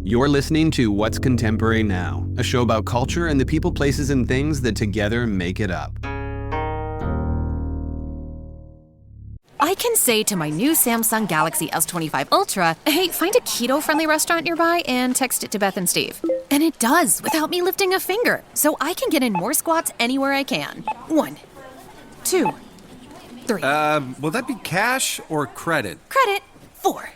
You're listening to What's Contemporary Now, a show about culture and the people, places, and things that together make it up. I can say to my new Samsung Galaxy S25 Ultra, hey, find a keto-friendly restaurant nearby and text it to Beth and Steve. And it does, without me lifting a finger. So I can get in more squats anywhere I can. 1, 2, 3. Will that be cash or credit? Credit. 4.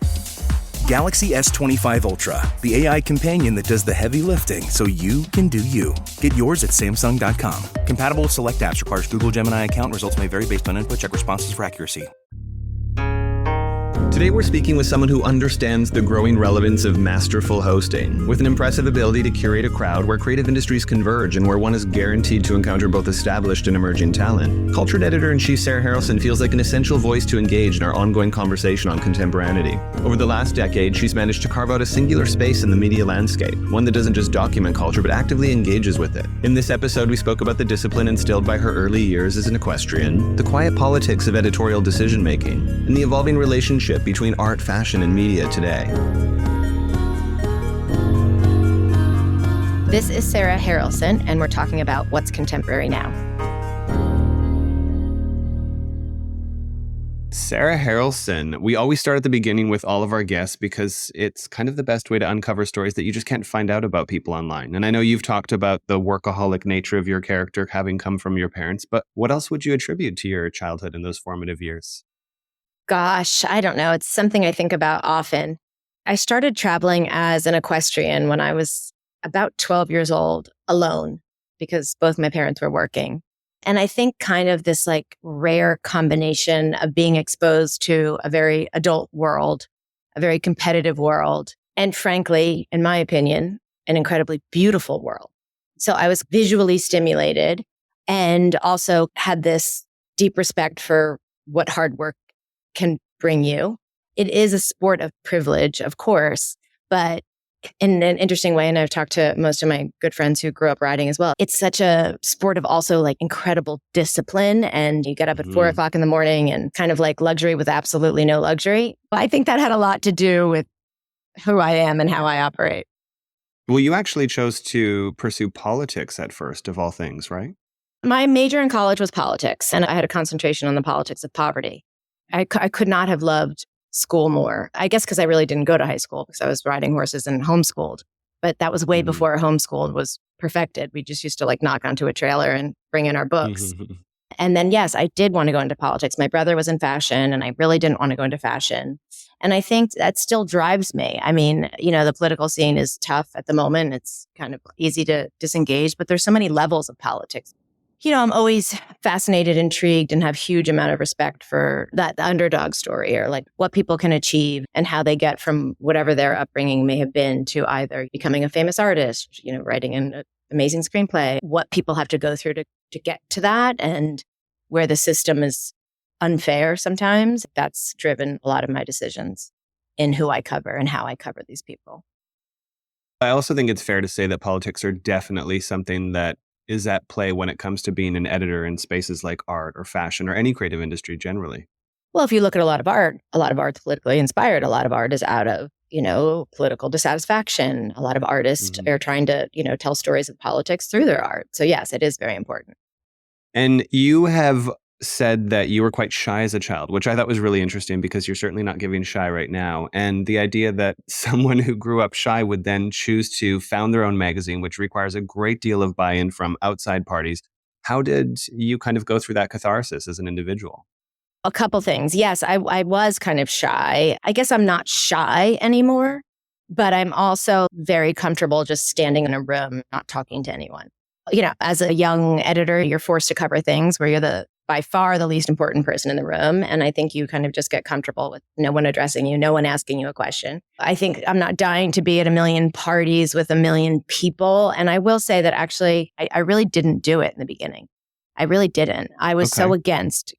Galaxy S25 Ultra, the AI companion that does the heavy lifting so you can do you. Get yours at Samsung.com. Compatible with select apps. Requires Google Gemini account. Results may vary based on input. Check responses for accuracy. Today we're speaking with someone who understands the growing relevance of masterful hosting, with an impressive ability to curate a crowd where creative industries converge and where one is guaranteed to encounter both established and emerging talent. Cultured editor-in-chief Sarah Harrelson feels like an essential voice to engage in our ongoing conversation on contemporaneity. Over the last decade, she's managed to carve out a singular space in the media landscape, one that doesn't just document culture but actively engages with it. In this episode, we spoke about the discipline instilled by her early years as an equestrian, the quiet politics of editorial decision-making, and the evolving relationship between art, fashion, and media today. This is Sarah Harrelson, and we're talking about What's Contemporary Now. Sarah Harrelson, we always start at the beginning with all of our guests because it's kind of the best way to uncover stories that you just can't find out about people online. And I know you've talked about the workaholic nature of your character having come from your parents, but what else would you attribute to your childhood and those formative years? Gosh, I don't know. It's something I think about often. I started traveling as an equestrian when I was about 12 years old, alone, because both my parents were working. And I think kind of this like rare combination of being exposed to a very adult world, a very competitive world, and frankly, in my opinion, an incredibly beautiful world. So I was visually stimulated and also had this deep respect for what hard work can bring you. It is a sport of privilege, of course, but in an interesting way, and I've talked to most of my good friends who grew up riding as well, it's such a sport of also like incredible discipline, and you get up at 4 o'clock in the morning and kind of like luxury with absolutely no luxury. I think that had a lot to do with who I am and how I operate. Well, you actually chose to pursue politics at first, of all things, right? My major in college was politics, and I had a concentration on the politics of poverty. I could not have loved school more. I guess because I really didn't go to high school because I was riding horses and homeschooled. But that was way before homeschooled was perfected. We just used to like knock onto a trailer and bring in our books. And then, yes, I did want to go into politics. My brother was in fashion and I really didn't want to go into fashion. And I think that still drives me. I mean, the political scene is tough at the moment. It's kind of easy to disengage, but there's so many levels of politics. I'm always fascinated, intrigued, and have huge amount of respect for the underdog story, or like what people can achieve and how they get from whatever their upbringing may have been to either becoming a famous artist, writing an amazing screenplay, what people have to go through to get to that, and where the system is unfair sometimes. That's driven a lot of my decisions in who I cover and how I cover these people. I also think it's fair to say that politics are definitely something that is at play when it comes to being an editor in spaces like art or fashion or any creative industry generally. Well, if you look at a lot of art's politically inspired. A lot of art is out of, political dissatisfaction. A lot of artists are trying to, tell stories of politics through their art. So yes, it is very important. And you have said that you were quite shy as a child, which I thought was really interesting because you're certainly not giving shy right now. And the idea that someone who grew up shy would then choose to found their own magazine, which requires a great deal of buy-in from outside parties. How did you kind of go through that catharsis as an individual? A couple things. Yes, I was kind of shy. I guess I'm not shy anymore, but I'm also very comfortable just standing in a room, not talking to anyone. As a young editor, you're forced to cover things where you're by far the least important person in the room. And I think you kind of just get comfortable with no one addressing you, no one asking you a question. I think I'm not dying to be at a million parties with a million people. And I will say that actually, I really didn't do it in the beginning. I really didn't. I was so against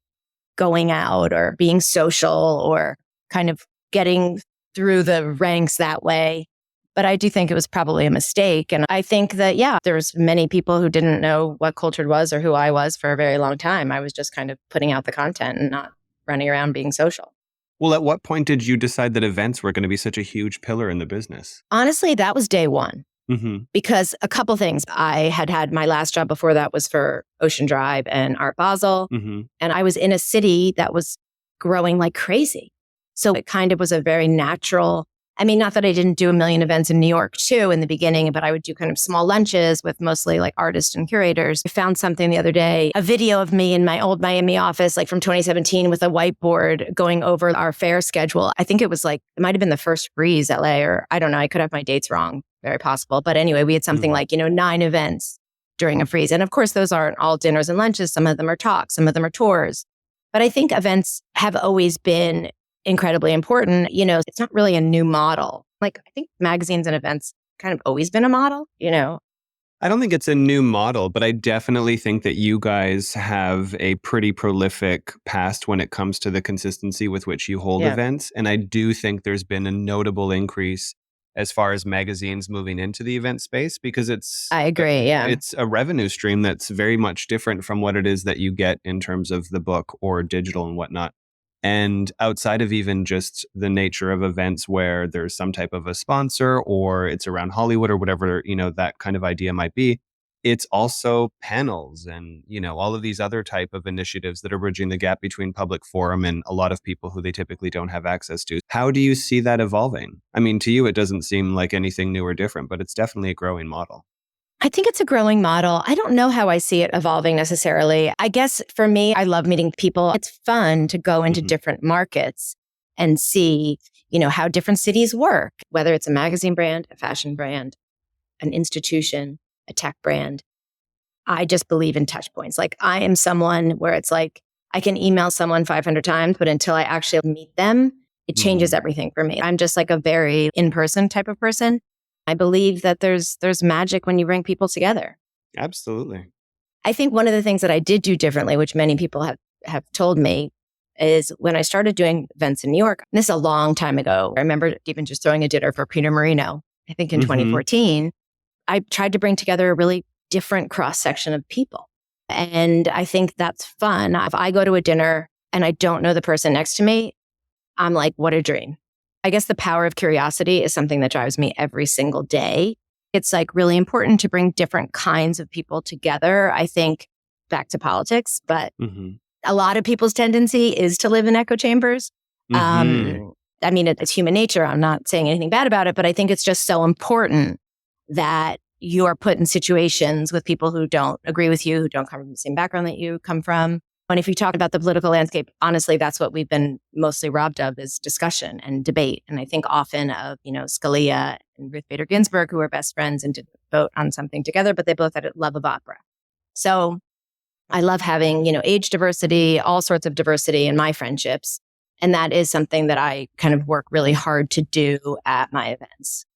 going out or being social or kind of getting through the ranks that way. But I do think it was probably a mistake. And I think that, there's many people who didn't know what Cultured was or who I was for a very long time. I was just kind of putting out the content and not running around being social. Well, at what point did you decide that events were going to be such a huge pillar in the business? Honestly, that was day one. Mm-hmm. Because a couple things. I had my last job before that was for Ocean Drive and Art Basel. Mm-hmm. And I was in a city that was growing like crazy. So it kind of was a very natural, I mean, not that I didn't do a million events in New York too in the beginning, but I would do kind of small lunches with mostly like artists and curators. I found something the other day, a video of me in my old Miami office, like from 2017 with a whiteboard going over our fair schedule. I think it was like, it might've been the first Breeze LA, or I don't know. I could have my dates wrong. Very possible. But anyway, we had something like, 9 events during a freeze. And of course, those aren't all dinners and lunches. Some of them are talks, some of them are tours. But I think events have always been incredibly important. It's not really a new model. Like, I think magazines and events kind of always been a model, I don't think it's a new model, but I definitely think that you guys have a pretty prolific past when it comes to the consistency with which you hold events. And I do think there's been a notable increase as far as magazines moving into the event space, because I agree. Yeah. It's a revenue stream that's very much different from what it is that you get in terms of the book or digital and whatnot. And outside of even just the nature of events where there's some type of a sponsor or it's around Hollywood or whatever, that kind of idea might be, it's also panels and, all of these other type of initiatives that are bridging the gap between public forum and a lot of people who they typically don't have access to. How do you see that evolving? I mean, to you, it doesn't seem like anything new or different, but it's definitely a growing model. I think it's a growing model. I don't know how I see it evolving necessarily. I guess for me, I love meeting people. It's fun to go into different markets and see, how different cities work, whether it's a magazine brand, a fashion brand, an institution, a tech brand. I just believe in touch points. Like, I am someone where it's like, I can email someone 500 times, but until I actually meet them, it changes everything for me. I'm just like a very in-person type of person. I believe that there's magic when you bring people together. Absolutely. I think one of the things that I did do differently, which many people have told me, is when I started doing events in New York, and this is a long time ago. I remember even just throwing a dinner for Peter Marino, I think in 2014, I tried to bring together a really different cross-section of people. And I think that's fun. If I go to a dinner and I don't know the person next to me, I'm like, what a dream. I guess the power of curiosity is something that drives me every single day. It's like really important to bring different kinds of people together. I think back to politics, but a lot of people's tendency is to live in echo chambers. I mean, it's human nature. I'm not saying anything bad about it, but I think it's just so important that you are put in situations with people who don't agree with you, who don't come from the same background that you come from. And if you talk about the political landscape, honestly, that's what we've been mostly robbed of, is discussion and debate. And I think often of, Scalia and Ruth Bader Ginsburg, who were best friends and didn't vote on something together, but they both had a love of opera. So I love having, age diversity, all sorts of diversity in my friendships. And that is something that I kind of work really hard to do at my events.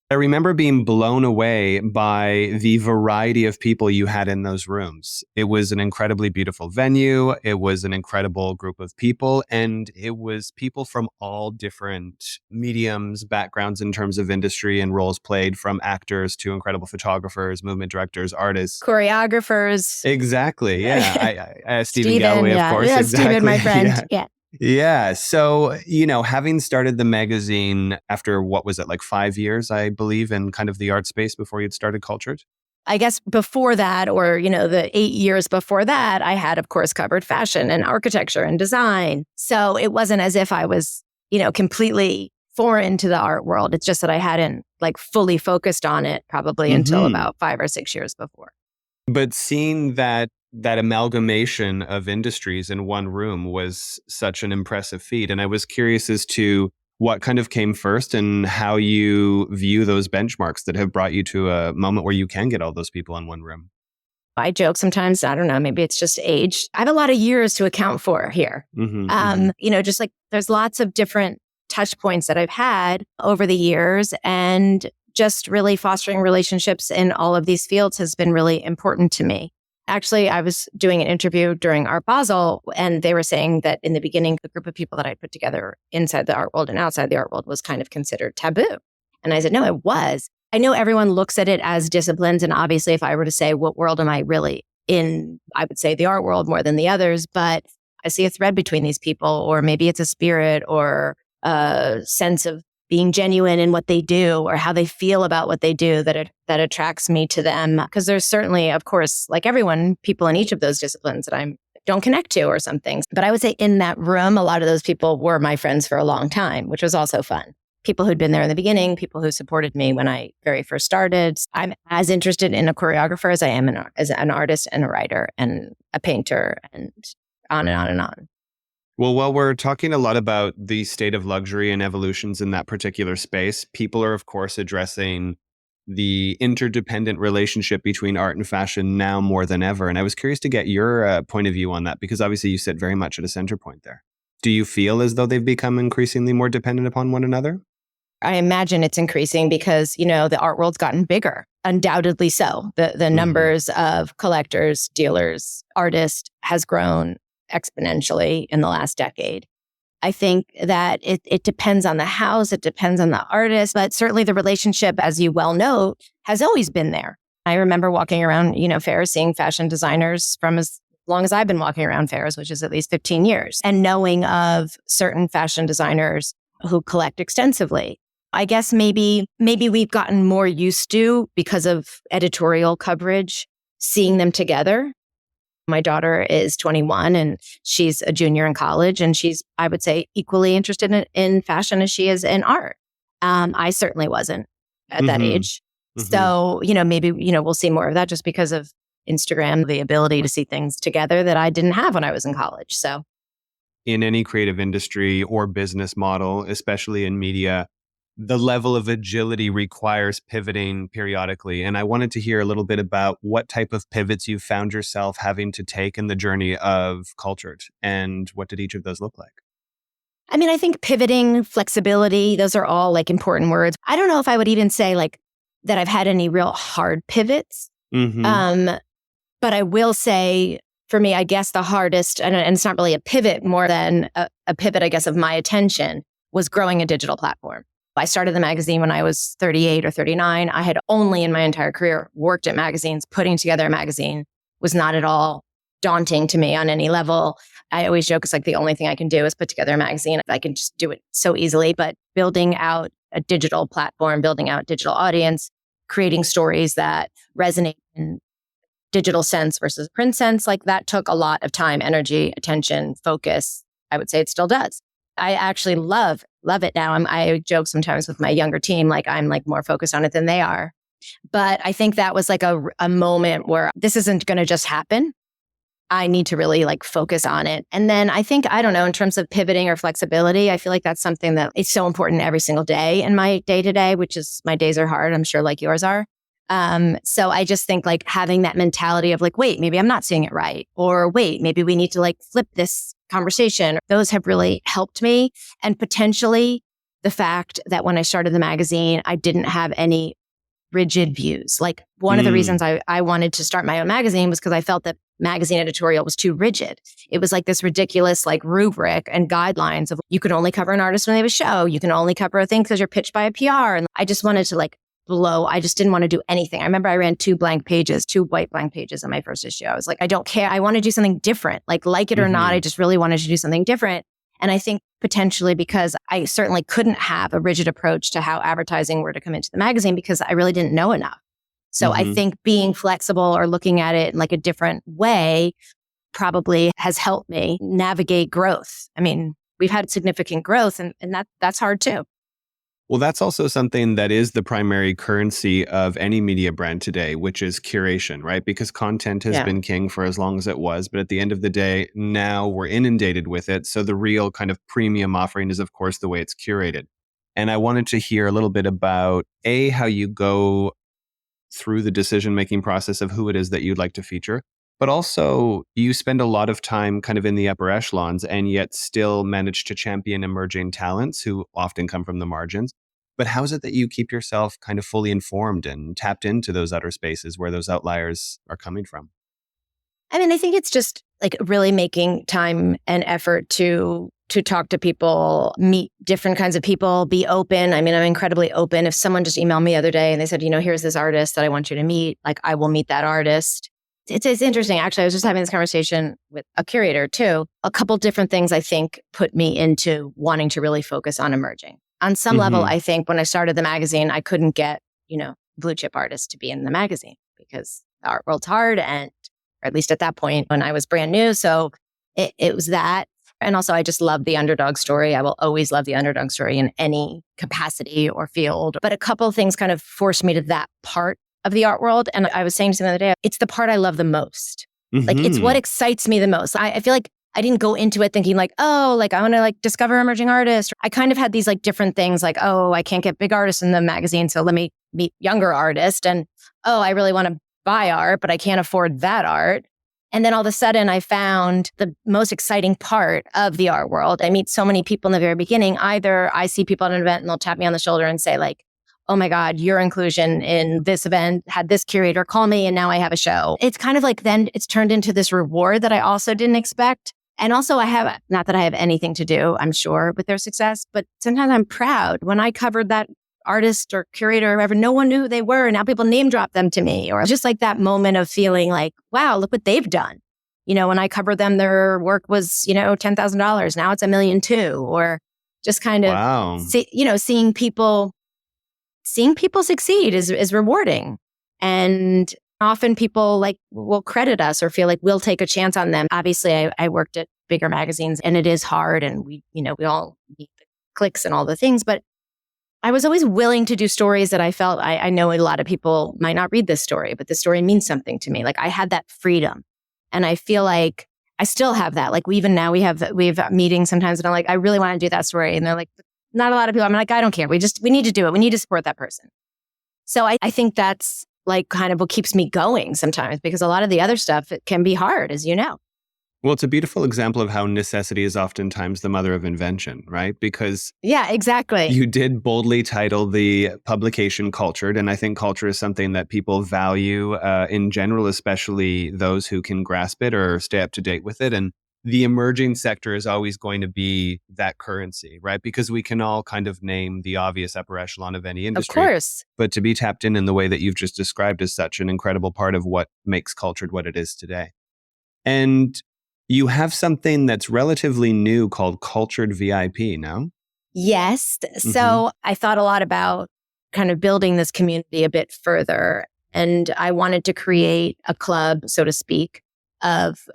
I remember being blown away by the variety of people you had in those rooms. It was an incredibly beautiful venue. It was an incredible group of people. And it was people from all different mediums, backgrounds in terms of industry and roles played, from actors to incredible photographers, movement directors, artists. Choreographers. Exactly. Yeah. I Stephen Galloway, of course. Yeah, exactly. Stephen, my friend. Yeah. Yeah. So, having started the magazine after, what was it, like 5 years, I believe, in kind of the art space before you'd started Cultured? I guess before that, or, the 8 years before that, I had, of course, covered fashion and architecture and design. So it wasn't as if I was, completely foreign to the art world. It's just that I hadn't like fully focused on it probably until about 5 or 6 years before. But seeing that amalgamation of industries in one room was such an impressive feat. And I was curious as to what kind of came first and how you view those benchmarks that have brought you to a moment where you can get all those people in one room. I joke sometimes, I don't know, maybe it's just age. I have a lot of years to account for here. Just like there's lots of different touch points that I've had over the years, and just really fostering relationships in all of these fields has been really important to me. Actually, I was doing an interview during Art Basel, and they were saying that in the beginning, the group of people that I put together inside the art world and outside the art world was kind of considered taboo. And I said, no, it was. I know everyone looks at it as disciplines. And obviously, if I were to say, what world am I really in? I would say the art world more than the others. But I see a thread between these people, or maybe it's a spirit or a sense of being genuine in what they do or how they feel about what they do that attracts me to them. Because there's certainly, of course, like everyone, people in each of those disciplines that I don't connect to or something. But I would say in that room, a lot of those people were my friends for a long time, which was also fun. People who'd been there in the beginning, people who supported me when I very first started. I'm as interested in a choreographer as I am as an artist and a writer and a painter and on and on and on. Well, while we're talking a lot about the state of luxury and evolutions in that particular space, people are, of course, addressing the interdependent relationship between art and fashion now more than ever. And I was curious to get your point of view on that, because obviously you sit very much at a center point there. Do you feel as though they've become increasingly more dependent upon one another? I imagine it's increasing because, the art world's gotten bigger, undoubtedly so. The numbers of collectors, dealers, artists has grown exponentially in the last decade. I think that it depends on the house, it depends on the artist, but certainly the relationship, as you well know, has always been there. I remember walking around, fairs, seeing fashion designers from as long as I've been walking around fairs, which is at least 15 years, and knowing of certain fashion designers who collect extensively. I guess maybe we've gotten more used to, because of editorial coverage, seeing them together. My daughter is 21 and she's a junior in college, and she's, I would say, equally interested in fashion as she is in art. I certainly wasn't at that age. So, maybe, we'll see more of that just because of Instagram, the ability to see things together that I didn't have when I was in college. So in any creative industry or business model, especially in media, the level of agility requires pivoting periodically. And I wanted to hear a little bit about what type of pivots you found yourself having to take in the journey of Cultured, and what did each of those look like? I mean, I think pivoting, flexibility, those are all like important words. I don't know if I would even say like that I've had any real hard pivots. But I will say, for me, I guess the hardest, and it's not really a pivot more than a pivot, I guess, of my attention, was growing a digital platform. I started the magazine when I was 38 or 39. I had only in my entire career worked at magazines. Putting together a magazine was not at all daunting to me on any level. I always joke it's like the only thing I can do is put together a magazine. I can just do it so easily. But building out a digital platform, building out digital audience, creating stories that resonate in digital sense versus print sense, like that took a lot of time, energy, attention, focus. I would say it still does. I actually love it now. I joke sometimes with my younger team, like I'm like more focused on it than they are. But I think that was like a moment where this isn't going to just happen. I need to really like focus on it. And then I think, I don't know, in terms of pivoting or flexibility, I feel like that's something that it's so important every single day in my day to day, which is my days are hard. I'm sure like yours are. So I just think like having that mentality of like, wait, maybe I'm not seeing it right. Or wait, maybe we need to like flip this conversation. Those have really helped me. And potentially the fact that when I started the magazine, I didn't have any rigid views. Like one of the reasons I wanted to start my own magazine was because I felt that magazine editorial was too rigid. It was like this ridiculous like rubric and guidelines of you can only cover an artist when they have a show. You can only cover a thing because you're pitched by a PR. And I just wanted to like I just didn't want to do anything. I remember I ran 2 white blank pages in my first issue. I was like, I don't care. I want to do something different. Like it or not, I just really wanted to do something different. And I think potentially because I certainly couldn't have a rigid approach to how advertising were to come into the magazine because I really didn't know enough. So I think being flexible or looking at it in like a different way probably has helped me navigate growth. I mean, we've had significant growth and that's hard too. Well, that's also something that is the primary currency of any media brand today, which is curation, right? Because content has been king for as long as it was. But at the end of the day, now we're inundated with it. So the real kind of premium offering is, of course, the way it's curated. And I wanted to hear a little bit about, how you go through the decision-making process of who it is that you'd like to feature. But also, you spend a lot of time kind of in the upper echelons and yet still manage to champion emerging talents who often come from the margins. But how is it that you keep yourself kind of fully informed and tapped into those outer spaces where those outliers are coming from? I mean, I think it's just like really making time and effort to talk to people, meet different kinds of people, be open. I mean, I'm incredibly open. If someone just emailed me the other day and they said, here's this artist that I want you to meet, like I will meet that artist. It's interesting. Actually, I was just having this conversation with a curator too. A couple different things I think put me into wanting to really focus on emerging. On some level, I think when I started the magazine, I couldn't get, blue chip artists to be in the magazine because the art world's hard. And or at least at that point when I was brand new. So it was that. And also I just love the underdog story. I will always love the underdog story in any capacity or field. But a couple of things kind of forced me to that part of the art world. And I was saying to them the other day, it's the part I love the most. Like it's what excites me the most. I feel like I didn't go into it thinking like, oh, like I want to like discover emerging artists. I kind of had these like different things like, oh, I can't get big artists in the magazine. So let me meet younger artists. And oh, I really want to buy art, but I can't afford that art. And then all of a sudden I found the most exciting part of the art world. I meet so many people in the very beginning. Either I see people at an event and they'll tap me on the shoulder and say like, oh my God, your inclusion in this event had this curator call me and now I have a show. It's kind of like then it's turned into this reward that I also didn't expect. And also I have, not that I have anything to do, I'm sure, with their success, but sometimes I'm proud when I covered that artist or curator or whoever, no one knew who they were. And now people name drop them to me, or just like that moment of feeling like, wow, look what they've done. When I covered them, their work was, $10,000. Now it's $1.2 million, or just kind of, seeing people succeed is rewarding. And often people like will credit us or feel like we'll take a chance on them. Obviously, I worked at bigger magazines and it is hard and we all need the clicks and all the things, but I was always willing to do stories that I felt I know a lot of people might not read this story, but this story means something to me. Like I had that freedom and I feel like I still have that. Like even now we have meetings sometimes and I'm like, I really want to do that story. And they're like, not a lot of people. I'm like, I don't care. We need to do it. We need to support that person. So I think that's like kind of what keeps me going sometimes, because a lot of the other stuff, it can be hard, as you know. Well, it's a beautiful example of how necessity is oftentimes the mother of invention, right? Because yeah, exactly. You did boldly title the publication Cultured, and I think culture is something that people value in general, especially those who can grasp it or stay up to date with it. And the emerging sector is always going to be that currency, right? Because we can all kind of name the obvious upper echelon of any industry. Of course. But to be tapped in the way that you've just described is such an incredible part of what makes Cultured what it is today. And you have something that's relatively new called Cultured VIP, no? Yes. So I thought a lot about kind of building this community a bit further. And I wanted to create a club, so to speak, of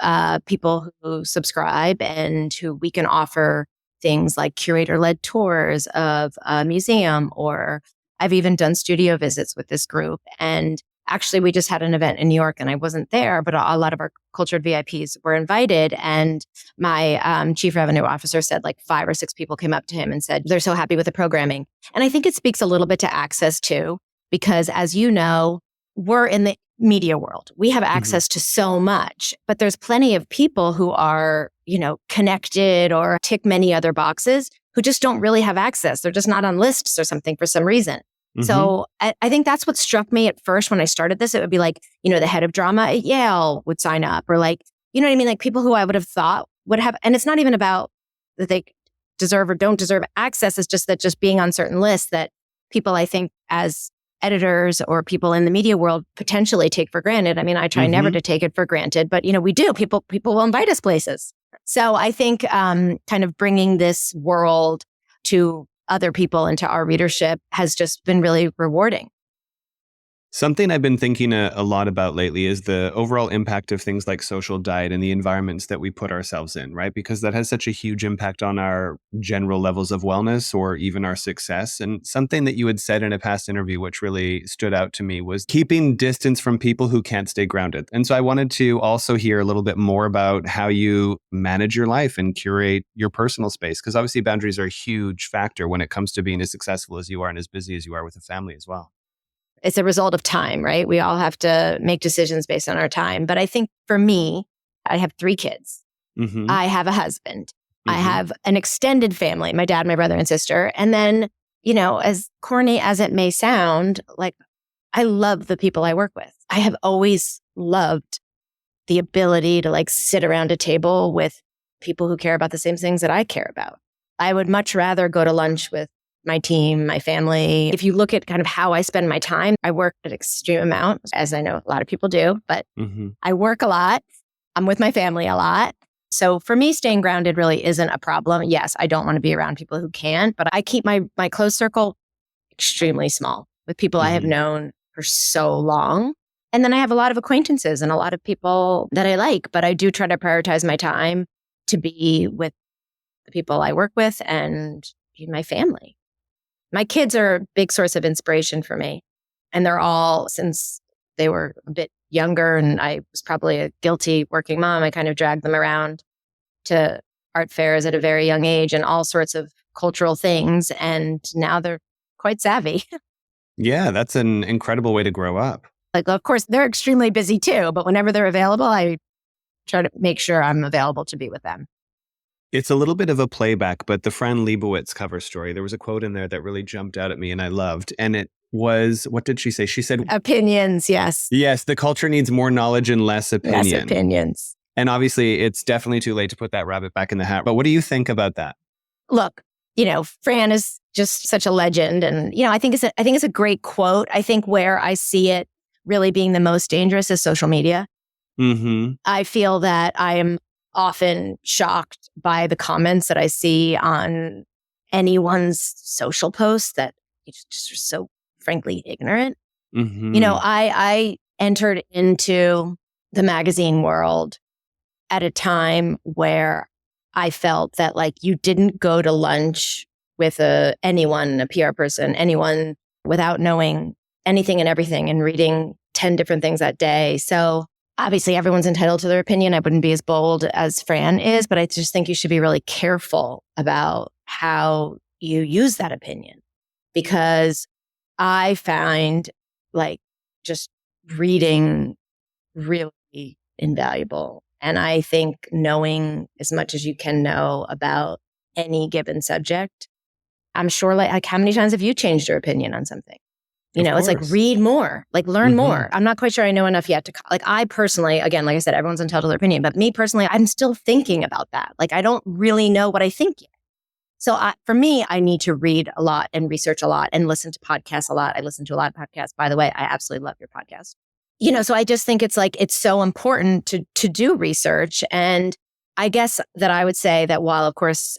people who subscribe and who we can offer things like curator-led tours of a museum, or I've even done studio visits with this group. And actually, we just had an event in New York and I wasn't there, but a lot of our Cultured VIPs were invited. And my chief revenue officer said like 5 or 6 people came up to him and said, they're so happy with the programming. And I think it speaks a little bit to access too, because as you know, we're in the media world. We have access to so much, but there's plenty of people who are, connected or tick many other boxes who just don't really have access. They're just not on lists or something for some reason. So I think that's what struck me at first when I started this. It would be like, the head of drama at Yale would sign up, or like, you know what I mean? Like people who I would have thought would have, and it's not even about that they deserve or don't deserve access. It's just that just being on certain lists that people, I think, as editors or people in the media world potentially take for granted. I mean, I try never to take it for granted, but we do. People will invite us places. So I think kind of bringing this world to other people into our readership has just been really rewarding. Something I've been thinking a lot about lately is the overall impact of things like social diet and the environments that we put ourselves in, right? Because that has such a huge impact on our general levels of wellness or even our success. And something that you had said in a past interview, which really stood out to me, was keeping distance from people who can't stay grounded. And so I wanted to also hear a little bit more about how you manage your life and curate your personal space, because obviously boundaries are a huge factor when it comes to being as successful as you are and as busy as you are with a family as well. It's a result of time, right? We all have to make decisions based on our time. But I think for me, I have 3 kids. I have a husband. I have an extended family, my dad, my brother, and sister. And then, as corny as it may sound, like I love the people I work with. I have always loved the ability to like sit around a table with people who care about the same things that I care about. I would much rather go to lunch with my team, my family. If you look at kind of how I spend my time, I work an extreme amount, as I know a lot of people do, but I work a lot. I'm with my family a lot. So for me, staying grounded really isn't a problem. Yes, I don't want to be around people who can't, but I keep my close circle extremely small with people I have known for so long. And then I have a lot of acquaintances and a lot of people that I like, but I do try to prioritize my time to be with the people I work with and my family. My kids are a big source of inspiration for me. And they're all, since they were a bit younger and I was probably a guilty working mom, I kind of dragged them around to art fairs at a very young age and all sorts of cultural things. And now they're quite savvy. Yeah, that's an incredible way to grow up. Like, of course, they're extremely busy too, but whenever they're available, I try to make sure I'm available to be with them. It's a little bit of a playback, but the Fran Lebowitz cover story, there was a quote in there that really jumped out at me and I loved. And it was, what did she say? She said, opinions, yes. Yes, the culture needs more knowledge and less opinion. Less opinions. And obviously, it's definitely too late to put that rabbit back in the hat. But what do you think about that? Look, Fran is just such a legend. And, I think it's a great quote. I think where I see it really being the most dangerous is social media. I feel that I am often shocked by the comments that I see on anyone's social posts that it's just so frankly ignorant. I entered into the magazine world at a time where I felt that you didn't go to lunch with anyone, a PR person, anyone without knowing anything and everything and reading 10 different things that day. So obviously everyone's entitled to their opinion. I wouldn't be as bold as Fran is, but I just think you should be really careful about how you use that opinion, because I find just reading really invaluable. And I think knowing as much as you can know about any given subject, I'm sure how many times have you changed your opinion on something? It's read more, learn more. I'm not quite sure I know enough yet to, I personally, again, like I said, everyone's entitled to their opinion, but me personally, I'm still thinking about that. I don't really know what I think yet. So for me, I need to read a lot and research a lot and listen to podcasts a lot. I listen to a lot of podcasts. By the way, I absolutely love your podcast. So I just think it's so important to do research. And I guess that I would say that while, of course,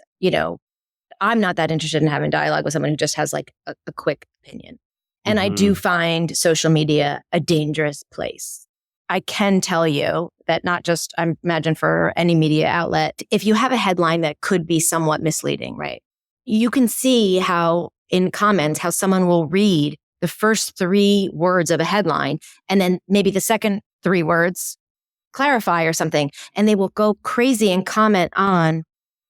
I'm not that interested in having dialogue with someone who just has a quick opinion. And I do find social media a dangerous place. I can tell you that not just, I imagine for any media outlet, if you have a headline that could be somewhat misleading, right? You can see how in comments, how someone will read the first 3 words of a headline and then maybe the second 3 words clarify or something. And they will go crazy and comment on,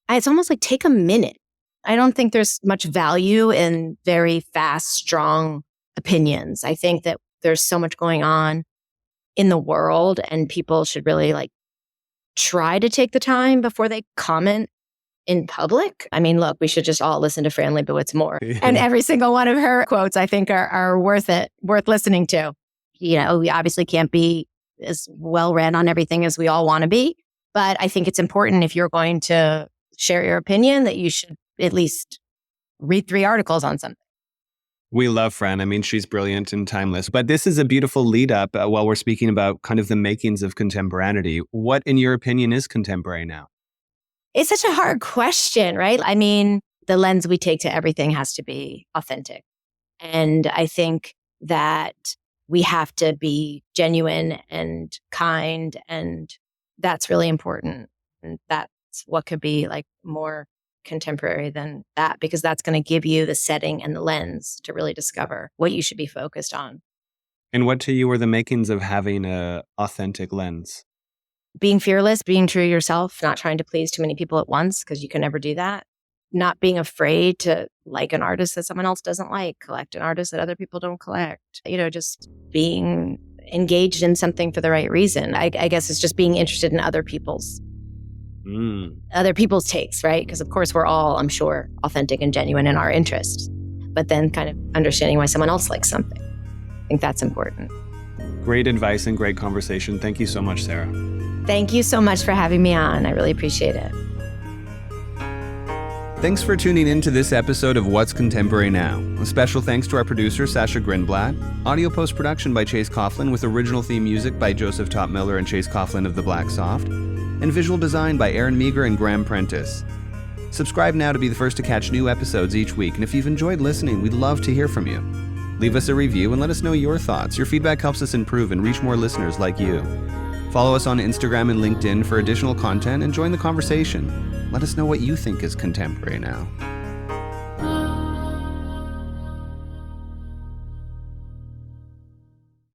it's almost take a minute. I don't think there's much value in very fast, strong opinions. I think that there's so much going on in the world and people should really try to take the time before they comment in public. I mean, look, we should just all listen to Fran Lebowitz more. And every single one of her quotes, I think are worth listening to. We obviously can't be as well read on everything as we all want to be, but I think it's important if you're going to share your opinion that you should at least read 3 articles on something. We love Fran. I mean, she's brilliant and timeless. But this is a beautiful lead up while we're speaking about kind of the makings of contemporaneity. What, in your opinion, is contemporary now? It's such a hard question, right? I mean, the lens we take to everything has to be authentic. And I think that we have to be genuine and kind. And that's really important. And that's what could be more contemporary than that, because that's going to give you the setting and the lens to really discover what you should be focused on. And what to you are the makings of having an authentic lens? Being fearless, being true to yourself, not trying to please too many people at once, because you can never do that. Not being afraid to like an artist that someone else doesn't like, collect an artist that other people don't collect. Just being engaged in something for the right reason. I guess it's just being interested in other people's takes, right? Because of course we're all, I'm sure, authentic and genuine in our interests, but then kind of understanding why someone else likes something. I think that's important. Great advice and great conversation. Thank you so much, Sarah. Thank you so much for having me on. I really appreciate it. Thanks for tuning in to this episode of What's Contemporary Now. A special thanks to our producer, Sasha Grindblatt. Audio post-production by Chase Coughlin with original theme music by Joseph Topmiller and Chase Coughlin of The Black Soft. And visual design by Aaron Meager and Graham Prentice. Subscribe now to be the first to catch new episodes each week. And if you've enjoyed listening, we'd love to hear from you. Leave us a review and let us know your thoughts. Your feedback helps us improve and reach more listeners like you. Follow us on Instagram and LinkedIn for additional content and join the conversation. Let us know what you think is contemporary now.